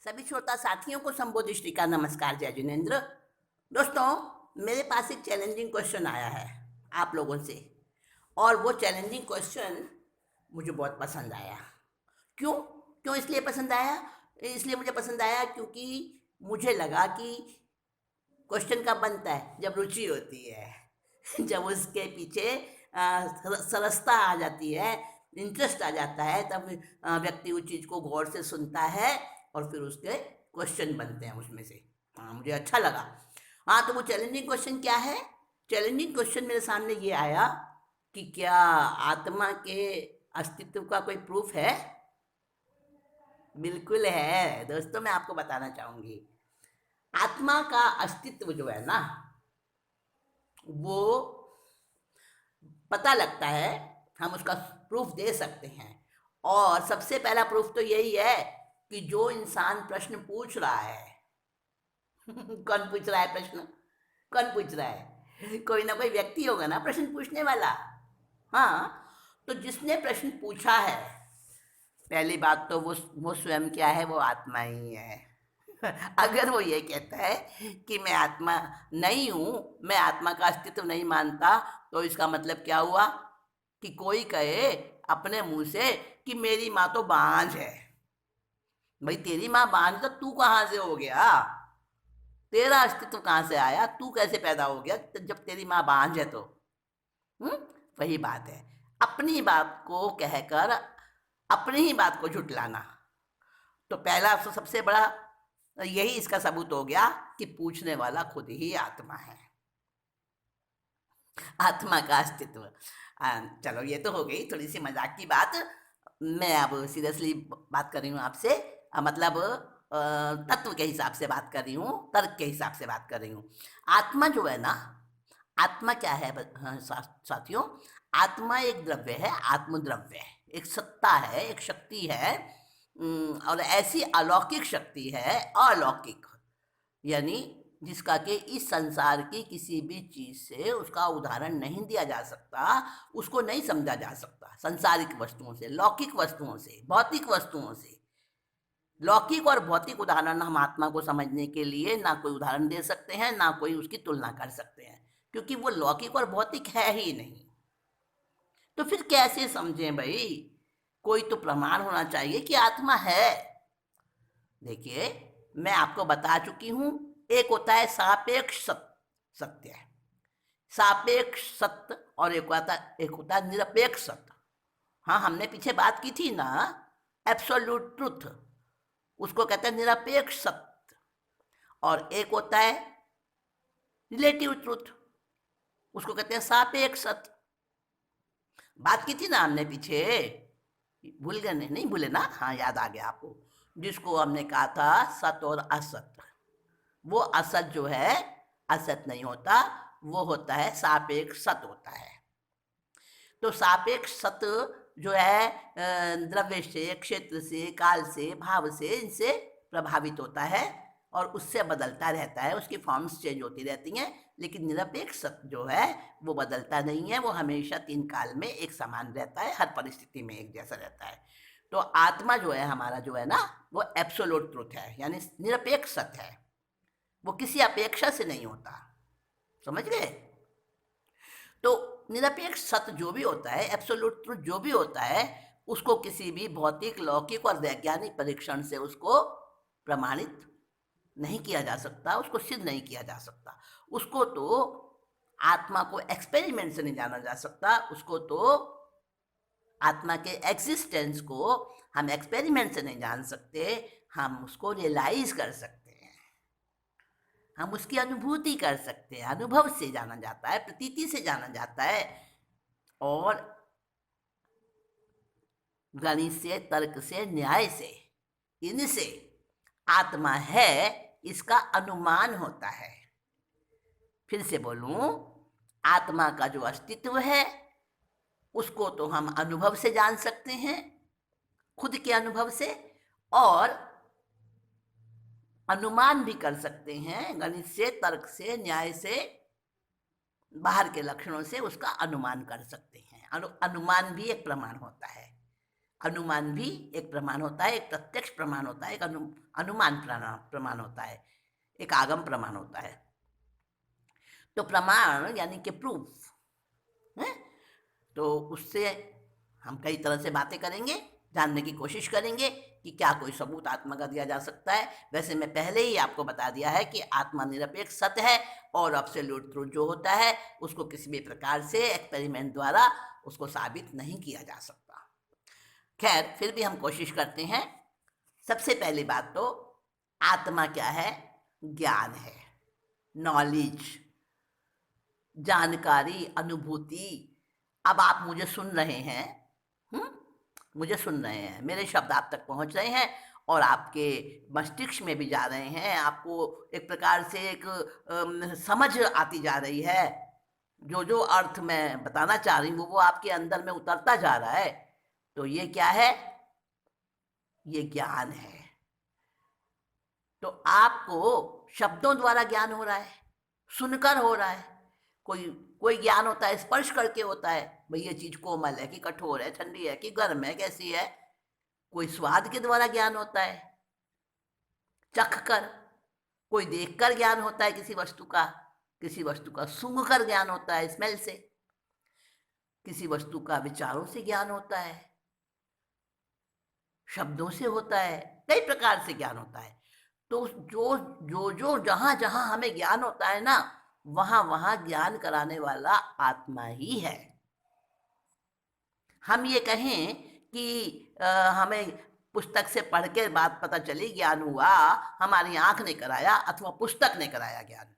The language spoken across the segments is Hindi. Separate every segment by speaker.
Speaker 1: सभी श्रोता साथियों को संबोधिश्री का नमस्कार। जय जिनेन्द्र। दोस्तों, मेरे पास एक चैलेंजिंग क्वेश्चन आया है आप लोगों से, और वो चैलेंजिंग क्वेश्चन मुझे बहुत पसंद आया। क्यों क्यों इसलिए पसंद आया? इसलिए मुझे पसंद आया क्योंकि मुझे लगा कि क्वेश्चन कब बनता है? जब रुचि होती है जब उसके पीछे सरसता आ जाती है, इंटरेस्ट आ जाता है, तब व्यक्ति उस चीज़ को गौर से सुनता है और फिर उसके क्वेश्चन बनते हैं उसमें से। हाँ, मुझे अच्छा लगा। हाँ, तो वो चैलेंजिंग क्वेश्चन क्या है? चैलेंजिंग क्वेश्चन मेरे सामने ये आया कि क्या आत्मा के अस्तित्व का कोई प्रूफ है? बिल्कुल है दोस्तों, मैं आपको बताना चाहूंगी। आत्मा का अस्तित्व जो है ना, वो पता लगता है, हम उसका प्रूफ दे सकते हैं। और सबसे पहला प्रूफ तो यही है कि जो इंसान प्रश्न पूछ रहा है कौन पूछ रहा है प्रश्न? कौन पूछ रहा है? कोई ना कोई व्यक्ति होगा ना प्रश्न पूछने वाला। हाँ, तो जिसने प्रश्न पूछा है, पहली बात तो वो स्वयं क्या है? वो आत्मा ही है। अगर वो ये कहता है कि मैं आत्मा नहीं हूं, मैं आत्मा का अस्तित्व नहीं मानता, तो इसका मतलब क्या हुआ? कि कोई कहे अपने मुंह से कि मेरी माँ तो बांझ है। भाई, तेरी माँ बांझ तो तू कहां से हो गया? तेरा अस्तित्व कहां से आया? तू कैसे पैदा हो गया जब तेरी माँ बांझ है? तो हम्म वही बात है, अपनी बात को कहकर अपनी ही बात को झुटलाना। तो पहला तो सबसे बड़ा यही इसका सबूत हो गया कि पूछने वाला खुद ही आत्मा है, आत्मा का अस्तित्व। चलो, ये तो हो गई थोड़ी सी मजाक की बात। मैं अब सीरियसली बात कर रही हूँ आपसे। मतलब तत्व के हिसाब से बात कर रही हूँ, तर्क के हिसाब से बात कर रही हूँ। आत्मा जो है ना, आत्मा क्या है साथियों? आत्मा एक द्रव्य है, आत्मद्रव्य है, एक सत्ता है, एक शक्ति है। और ऐसी अलौकिक शक्ति है, अलौकिक, यानी जिसका कि इस संसार की किसी भी चीज से उसका उदाहरण नहीं दिया जा सकता, उसको नहीं समझा जा सकता। सांसारिक वस्तुओं से, लौकिक वस्तुओं से, भौतिक वस्तुओं से। लौकिक और भौतिक उदाहरण हम आत्मा को समझने के लिए ना कोई उदाहरण दे सकते हैं, ना कोई उसकी तुलना कर सकते हैं, क्योंकि वो लौकिक और भौतिक है ही नहीं। तो फिर कैसे समझें भाई? कोई तो प्रमाण होना चाहिए कि आत्मा है। देखिए, मैं आपको बता चुकी हूं, एक होता है सापेक्ष सत्य, सापेक्ष सत्य, और एक होता है निरपेक्ष सत्य। हाँ, हमने पीछे बात की थी ना, एब्सोल्यूट ट्रुथ, उसको कहते हैं निरपेक्ष सत्य। और एक होता है रिलेटिव ट्रुथ, उसको कहते हैं सापेक्ष सत्य। बात की थी ना हमने पीछे, भूल गए? नहीं भूले ना? हाँ, याद आ गया आपको। जिसको हमने कहा था सत्य और असत्य, वो असत जो है असत नहीं होता, वो होता है सापेक्ष सत होता है। तो सापेक्ष सत जो है द्रव्य से, क्षेत्र से, काल से, भाव से, इनसे प्रभावित होता है और उससे बदलता रहता है, उसकी फॉर्म्स चेंज होती रहती हैं। लेकिन निरपेक्ष सत जो है वो बदलता नहीं है, वो हमेशा तीन काल में एक समान रहता है, हर परिस्थिति में एक जैसा रहता है। तो आत्मा जो है हमारा, जो है ना, वो एब्सोल्यूट ट्रुथ है, यानी निरपेक्ष सत्य है, वो किसी अपेक्षा से नहीं होता। समझ गए? तो निरपेक्ष सत्य जो भी होता है, एब्सोल्यूट ट्रुथ जो भी होता है, उसको किसी भी भौतिक, लौकिक और वैज्ञानिक परीक्षण से उसको प्रमाणित नहीं किया जा सकता, उसको सिद्ध नहीं किया जा सकता। उसको तो आत्मा को एक्सपेरिमेंट से नहीं जाना जा सकता, उसको तो आत्मा के एग्जिस्टेंस को हम एक्सपेरिमेंट से नहीं जान सकते, हम उसको रियलाइज कर सकते हैं, हम उसकी अनुभूति कर सकते हैं। अनुभव से जाना जाता है, प्रतीति से जाना जाता है, और गणित से, तर्क से, न्याय से, इनसे आत्मा है इसका अनुमान होता है। फिर से बोलूं, आत्मा का जो अस्तित्व है उसको तो हम अनुभव से जान सकते हैं, खुद के अनुभव से, और अनुमान भी कर सकते हैं, गणित से, तर्क से, न्याय से, बाहर के लक्षणों से उसका अनुमान कर सकते हैं। अनुमान भी एक प्रमाण होता है। अनुमान भी एक प्रमाण होता है, एक प्रत्यक्ष प्रमाण होता है, एक अनुमान प्रमाण होता है, एक आगम प्रमाण होता है। तो प्रमाण यानी कि प्रूफ है, तो उससे हम कई तरह से बातें करेंगे, जानने की कोशिश करेंगे कि क्या कोई सबूत आत्मा का दिया जा सकता है। वैसे मैं पहले ही आपको बता दिया है कि आत्मा निरपेक्ष सत्य है और एब्सोल्यूट ट्रूथ जो होता है उसको किसी भी प्रकार से एक्सपेरिमेंट द्वारा उसको साबित नहीं किया जा सकता। खैर, फिर भी हम कोशिश करते हैं। सबसे पहली बात तो आत्मा क्या है? ज्ञान है, नॉलेज, जानकारी, अनुभूति। अब आप मुझे सुन रहे हैं, मुझे सुन रहे हैं, मेरे शब्द आप तक पहुंच रहे हैं और आपके मस्तिष्क में भी जा रहे हैं। आपको एक प्रकार से एक समझ आती जा रही है। जो जो अर्थ मैं बताना चाह रही हूँ वो आपके अंदर में उतरता जा रहा है। तो ये क्या है? ये ज्ञान है। तो आपको शब्दों द्वारा ज्ञान हो रहा है, सुनकर हो रहा है। कोई कोई ज्ञान होता है स्पर्श करके होता है, भाई ये चीज कोमल है कि कठोर है, ठंडी है कि गर्म है, कैसी है। कोई स्वाद के द्वारा ज्ञान होता है, चख कर। कोई देखकर ज्ञान होता है किसी वस्तु का, किसी वस्तु का सूंघ कर ज्ञान होता है, स्मेल से। किसी वस्तु का विचारों से ज्ञान होता है, शब्दों से होता है, कई प्रकार से ज्ञान होता है। तो जो जो जो जहां जहां हमें ज्ञान होता है ना, वहां वहां ज्ञान कराने वाला आत्मा ही है। हम ये कहें कि हमें पुस्तक से पढ़ के बात पता चली, ज्ञान हुआ, हमारी आंख ने कराया अथवा पुस्तक ने कराया ज्ञान?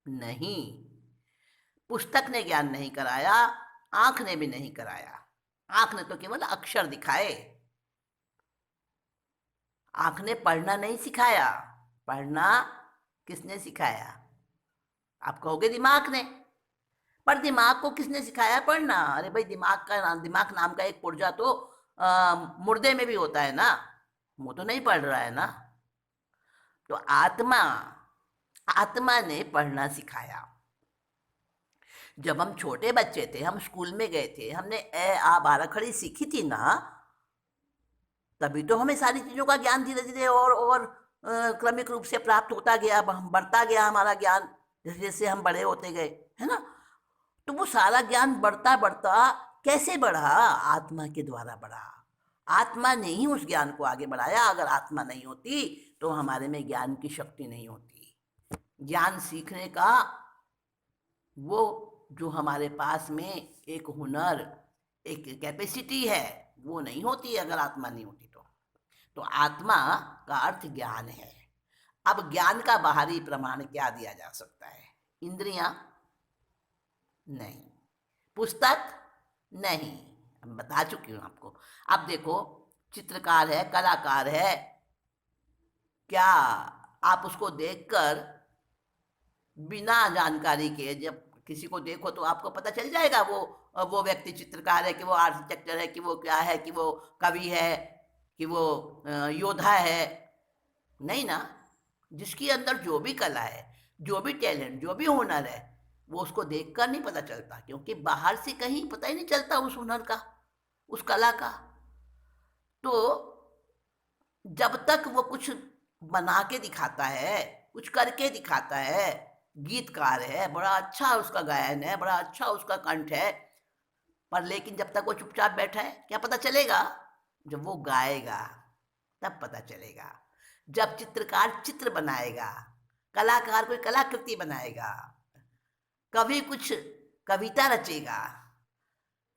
Speaker 1: नहीं, पुस्तक ने ज्ञान नहीं कराया, आंख ने भी नहीं कराया। आंख ने तो केवल अक्षर दिखाए, आंख ने पढ़ना नहीं सिखाया। पढ़ना किसने सिखाया? आप कहोगे दिमाग ने। पर दिमाग को किसने सिखाया पढ़ना? अरे भाई, दिमाग नाम का एक पुर्जा तो मुर्दे में भी होता है ना, वो तो नहीं पढ़ रहा है ना। तो आत्मा, आत्मा ने पढ़ना सिखाया। जब हम छोटे बच्चे थे, हम स्कूल में गए थे, हमने ए आ बाराखड़ी सीखी थी ना, तभी तो हमें सारी चीजों का ज्ञान धीरे धीरे और क्रमिक रूप से प्राप्त होता गया, बढ़ता गया हमारा ज्ञान जैसे जैसे हम बड़े होते गए, है ना। तो वो सारा ज्ञान बढ़ता बढ़ता कैसे बढ़ा? आत्मा के द्वारा बढ़ा। आत्मा ने ही उस ज्ञान को आगे बढ़ाया। अगर आत्मा नहीं होती तो हमारे में ज्ञान की शक्ति नहीं होती। ज्ञान सीखने का वो जो हमारे पास में एक हुनर, एक कैपेसिटी है, वो नहीं होती अगर आत्मा नहीं होती तो आत्मा का अर्थ ज्ञान है। अब ज्ञान का बाहरी प्रमाण क्या दिया जा सकता है? इंद्रियां? नहीं। पुस्तक? नहीं। बता चुकी हूं आपको। अब देखो, चित्रकार है, कलाकार है, क्या आप उसको देखकर बिना जानकारी के, जब किसी को देखो तो आपको पता चल जाएगा वो व्यक्ति चित्रकार है कि वो आर्किटेक्चर है कि वो क्या है, कि वो कवि है कि वो योद्धा है? नहीं ना। जिसके अंदर जो भी कला है, जो भी टैलेंट, जो भी हुनर है, वो उसको देखकर नहीं पता चलता, क्योंकि बाहर से कहीं पता ही नहीं चलता उस हुनर का, उस कला का। तो जब तक वो कुछ बना के दिखाता है, कुछ करके दिखाता है, गीतकार है, बड़ा अच्छा उसका गायन है, बड़ा अच्छा उसका कंठ है, पर लेकिन जब तक वो चुपचाप बैठा है, क्या पता चलेगा? जब वो गाएगा तब पता चलेगा। जब चित्रकार चित्र बनाएगा, कलाकार कोई कलाकृति बनाएगा, कवि कुछ कविता रचेगा,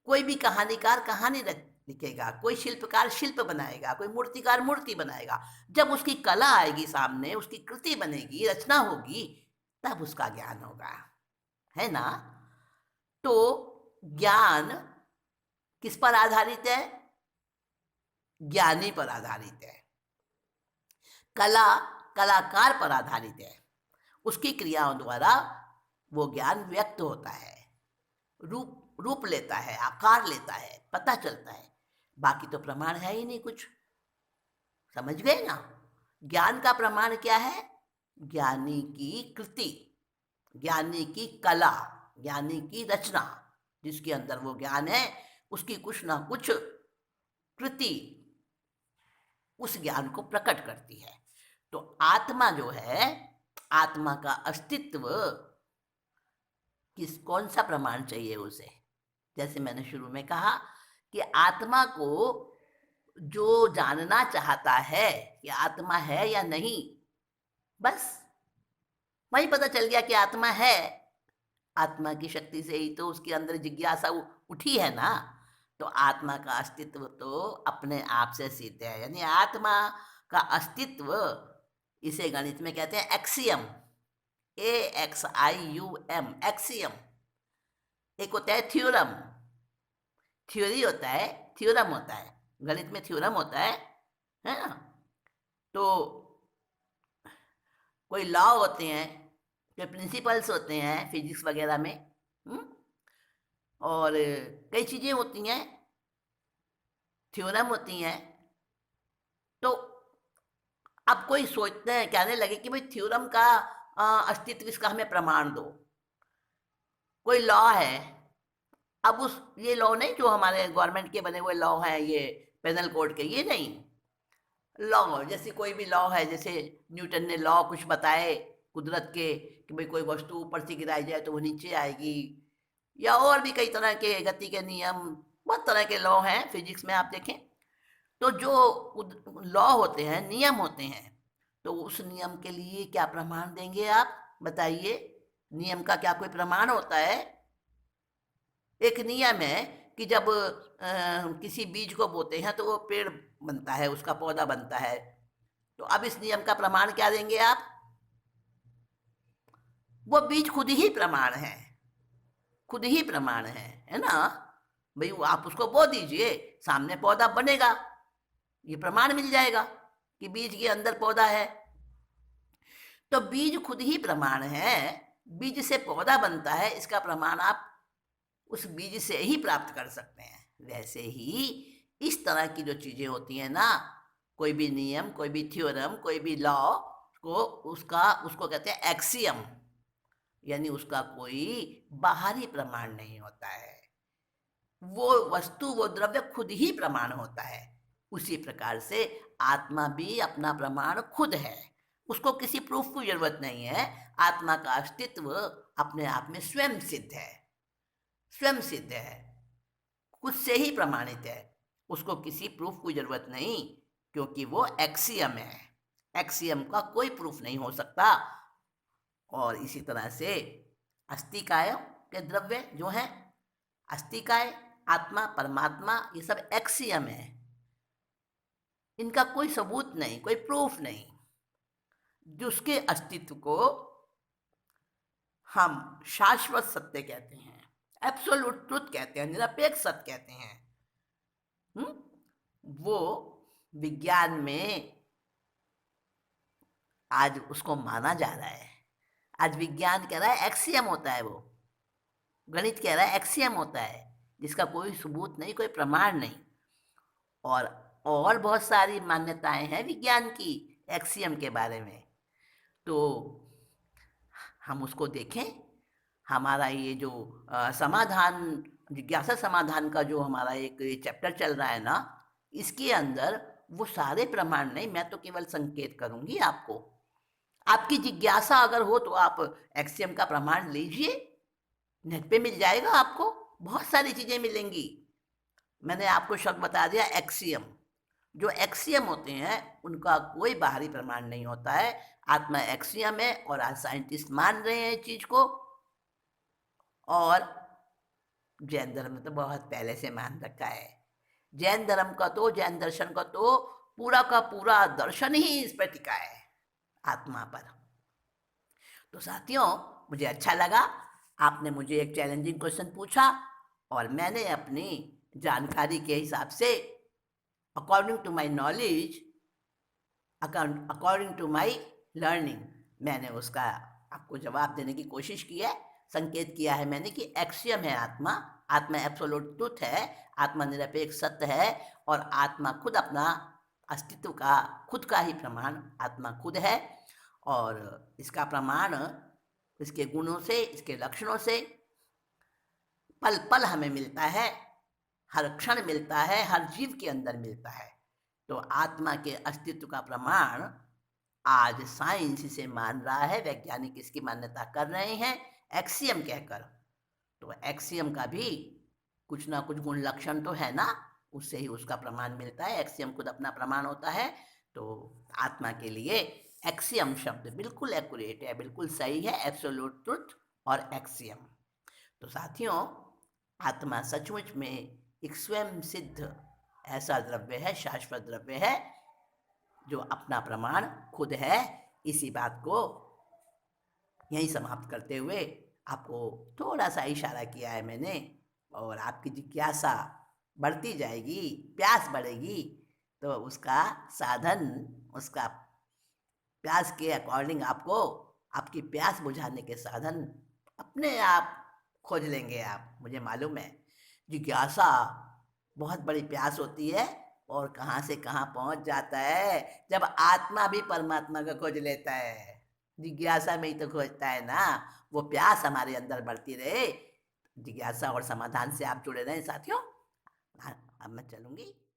Speaker 1: कोई भी कहानीकार कहानी लिखेगा, कोई शिल्पकार शिल्प बनाएगा, कोई मूर्तिकार मूर्ति बनाएगा, जब उसकी कला आएगी सामने, उसकी कृति बनेगी, रचना होगी, तब उसका ज्ञान होगा, है ना। तो ज्ञान किस पर आधारित है? ज्ञानी पर आधारित है। कला कलाकार पर आधारित है। उसकी क्रियाओं द्वारा वो ज्ञान व्यक्त होता है, रूप लेता है, आकार लेता है, पता चलता है। बाकी तो प्रमाण है ही नहीं कुछ। समझ गए ना? ज्ञान का प्रमाण क्या है? ज्ञानी की कृति, ज्ञानी की कला, ज्ञानी की रचना। जिसके अंदर वो ज्ञान है, उसकी कुछ ना कुछ कृति उस ज्ञान को प्रकट करती है। तो आत्मा जो है, आत्मा का अस्तित्व कौन सा प्रमाण चाहिए उसे? जैसे मैंने शुरू में कहा कि आत्मा को जो जानना चाहता है कि आत्मा है या नहीं, बस वही पता चल गया कि आत्मा है। आत्मा की शक्ति से ही तो उसके अंदर जिज्ञासा उठी है ना। तो आत्मा का अस्तित्व तो अपने आप से सिद्ध है, यानी आत्मा का अस्तित्व, इसे गणित में कहते हैं एक्सियम, AXIUM, एक्सियम। एक होता है थ्योरम, थ्योरी होता है, थ्योरम होता है, गणित में थ्योरम होता है ना। तो कोई लॉ होते हैं, कोई प्रिंसिपल्स होते हैं फिजिक्स वगैरह में, और कई चीज़ें होती हैं, थ्योरम होती हैं। तो अब कोई सोचते हैं, कहने लगे कि भाई थ्योरम का अस्तित्व, इसका हमें प्रमाण दो। कोई लॉ है, अब उस ये लॉ नहीं जो हमारे गवर्नमेंट के बने हुए लॉ हैं, ये पेनल कोड के, ये नहीं। लॉ जैसे कोई भी लॉ है, जैसे न्यूटन ने लॉ कुछ बताए कुदरत के कि भाई कोई वस्तु ऊपर से गिराई जाए तो वो नीचे आएगी, या और भी कई तरह के गति के नियम, बहुत तरह के लॉ हैं फिजिक्स में, आप देखें। तो जो लॉ होते हैं, नियम होते हैं, तो उस नियम के लिए क्या प्रमाण देंगे आप बताइए? नियम का क्या कोई प्रमाण होता है? एक नियम है कि जब किसी बीज को बोते हैं तो वो पेड़ बनता है, उसका पौधा बनता है। तो अब इस नियम का प्रमाण क्या देंगे आप? वो बीज खुद ही प्रमाण है, खुद ही प्रमाण है ना भाई। आप उसको बो दीजिए, सामने पौधा बनेगा, ये प्रमाण मिल जाएगा कि बीज के अंदर पौधा है। तो बीज खुद ही प्रमाण है, बीज से पौधा बनता है, इसका प्रमाण आप उस बीज से ही प्राप्त कर सकते हैं। वैसे ही इस तरह की जो चीजें होती हैं ना, कोई भी नियम, कोई भी थ्योरम, कोई भी लॉ को उसको कहते हैं एक्सियम, यानी उसका कोई बाहरी प्रमाण नहीं होता है। वो वस्तु, वो द्रव्य खुद ही प्रमाण होता है। उसी प्रकार से आत्मा भी अपना प्रमाण खुद है, उसको किसी प्रूफ की जरूरत नहीं है। आत्मा का अस्तित्व अपने आप में स्वयं सिद्ध है, स्वयं सिद्ध है, खुद से ही प्रमाणित है, उसको किसी प्रूफ की जरूरत नहीं, क्योंकि वो एक्सियम है। एक्सियम का कोई प्रूफ नहीं हो सकता। और इसी तरह से अस्तिकाय के द्रव्य जो हैं, अस्तिकाय, आत्मा, परमात्मा, ये सब एक्सियम है, इनका कोई सबूत नहीं, कोई प्रूफ नहीं। जिसके अस्तित्व को हम शाश्वत सत्य कहते हैं, एब्सोल्यूट ट्रुथ कहते हैं, निरपेक्ष सत्य कहते हैं, वो विज्ञान में आज उसको माना जा रहा है। आज विज्ञान कह रहा है एक्सियम होता है, वो गणित कह रहा है एक्सियम होता है, जिसका कोई सबूत नहीं, कोई प्रमाण नहीं। और बहुत सारी मान्यताएं हैं विज्ञान की एक्सियम के बारे में। तो हम उसको देखें। हमारा ये जो समाधान, जिज्ञासा समाधान का जो हमारा एक चैप्टर चल रहा है ना, इसके अंदर वो सारे प्रमाण नहीं, मैं तो केवल संकेत करूंगी आपको। आपकी जिज्ञासा अगर हो तो आप एक्सियम का प्रमाण लीजिए, नेट पे मिल जाएगा आपको, बहुत सारी चीजें मिलेंगी। मैंने आपको शब्द बता दिया एक्सियम। जो एक्सियम होते हैं उनका कोई बाहरी प्रमाण नहीं होता है। आत्मा एक्सियम है, और आज साइंटिस्ट मान रहे हैं इस चीज को, और जैन धर्म में तो बहुत पहले से मान रखा है। जैन धर्म का तो, जैन दर्शन का तो पूरा का पूरा दर्शन ही इस पर टिका है, आत्मा पर। तो साथियों, मुझे अच्छा लगा, आपने मुझे एक चैलेंजिंग क्वेश्चन पूछा, और मैंने अपनी जानकारी के हिसाब से, according to my knowledge, according to my learning, मैंने उसका आपको जवाब देने की कोशिश की है, संकेत किया है मैंने कि एक्सियम है आत्मा। आत्मा एब्सोल्यूट ट्रुथ है, आत्मा निरपेक्ष सत्य है, और आत्मा खुद अपना अस्तित्व का, खुद का ही प्रमाण आत्मा खुद है। और इसका प्रमाण इसके गुणों से, इसके लक्षणों से पल पल हमें मिलता है। हर क्षण मिलता है, हर जीव के अंदर मिलता है। तो आत्मा के अस्तित्व का प्रमाण आज साइंस इसे मान रहा है, वैज्ञानिक इसकी मान्यता कर रहे हैं एक्सियम कहकर। तो एक्सियम का भी कुछ ना कुछ गुण लक्षण तो है ना, उससे ही उसका प्रमाण मिलता है। एक्सियम खुद अपना प्रमाण होता है। तो आत्मा के लिए एक्सियम शब्द बिल्कुल एक्यूरेट है, बिल्कुल सही है, एब्सोल्यूट ट्रुथ और एक्सियम। तो साथियों, आत्मा सचमुच में एक स्वयं सिद्ध ऐसा द्रव्य है, शाश्वत द्रव्य है, जो अपना प्रमाण खुद है। इसी बात को यहीं समाप्त करते हुए आपको थोड़ा सा इशारा किया है मैंने, और आपकी जिज्ञासा बढ़ती जाएगी, प्यास बढ़ेगी, तो उसका साधन, उसका प्यास के अकॉर्डिंग आपको आपकी प्यास बुझाने के साधन अपने आप खोज लेंगे आप, मुझे मालूम है। जिज्ञासा बहुत बड़ी प्यास होती है, और कहाँ से कहाँ पहुंच जाता है जब आत्मा भी परमात्मा को खोज लेता है। जिज्ञासा में ही तो खोजता है ना। वो प्यास हमारे अंदर बढ़ती रहे। जिज्ञासा और समाधान से आप जुड़े रहें साथियों। हाँ, अब मैं चलूंगी।